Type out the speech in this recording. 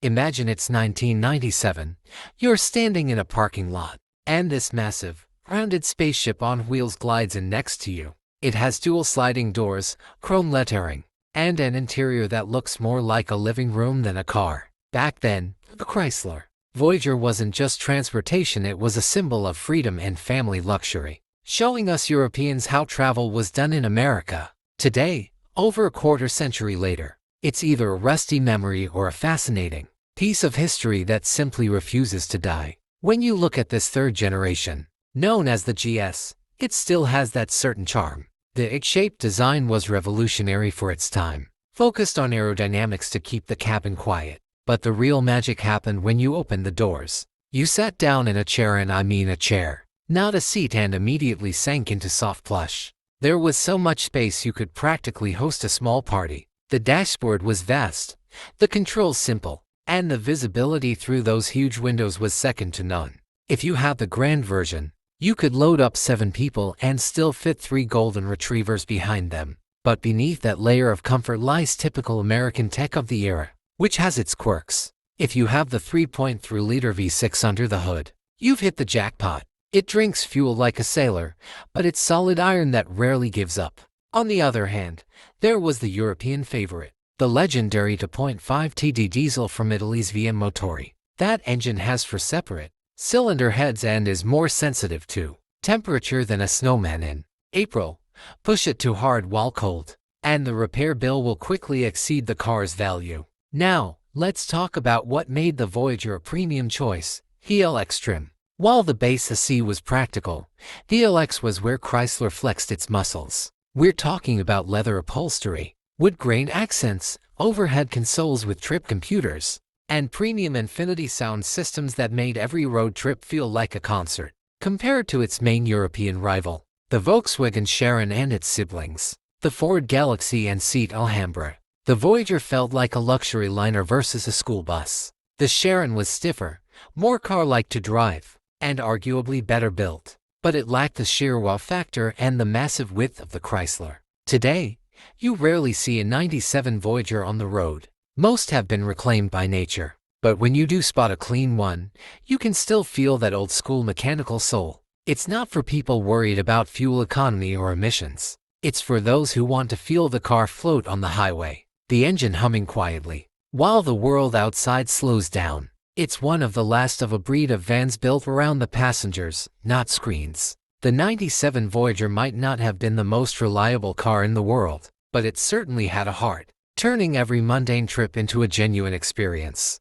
Imagine it's 1997. You're standing in a parking lot, and this massive, rounded spaceship on wheels glides in next to you. It has dual sliding doors, chrome lettering, and an interior that looks more like a living room than a car. Back then, the Chrysler Voyager wasn't just transportation, it was a symbol of freedom and family luxury, showing us Europeans how travel was done in America. Today, over a quarter century later, it's either a rusty memory or a fascinating piece of history that simply refuses to die. When you look at this third generation, known as the GS, it still has that certain charm. The egg-shaped design was revolutionary for its time, focused on aerodynamics to keep the cabin quiet. But the real magic happened when you opened the doors. You sat down in a chair, and I mean a chair, not a seat, and immediately sank into soft plush. There was so much space you could practically host a small party. The dashboard was vast, the controls simple, and the visibility through those huge windows was second to none. If you had the grand version, you could load up 7 people and still fit 3 golden retrievers behind them. But beneath that layer of comfort lies typical American tech of the era, which has its quirks. If you have the 3.3-liter V6 under the hood, you've hit the jackpot. It drinks fuel like a sailor, but it's solid iron that rarely gives up. On the other hand, there was the European favorite, the legendary 2.5 TD diesel from Italy's VM Motori. That engine has 4 separate cylinder heads and is more sensitive to temperature than a snowman in April. Push it too hard while cold, and the repair bill will quickly exceed the car's value. Now, let's talk about what made the Voyager a premium choice: the LX trim. While the base SE was practical, the LX was where Chrysler flexed its muscles. We're talking about leather upholstery, wood grain accents, overhead consoles with trip computers, and premium infinity sound systems that made every road trip feel like a concert. Compared to its main European rival, the Volkswagen Sharan and its siblings, the Ford Galaxy and Seat Alhambra, the Voyager felt like a luxury liner versus a school bus. The Sharan was stiffer, more car-like to drive, and arguably better built, but it lacked the sheer wow factor and the massive width of the Chrysler. Today, you rarely see a 97 Voyager on the road. Most have been reclaimed by nature, but when you do spot a clean one, you can still feel that old-school mechanical soul. It's not for people worried about fuel economy or emissions. It's for those who want to feel the car float on the highway, the engine humming quietly, while the world outside slows down. It's one of the last of a breed of vans built around the passengers, not screens. The 97 Voyager might not have been the most reliable car in the world, but it certainly had a heart, turning every mundane trip into a genuine experience.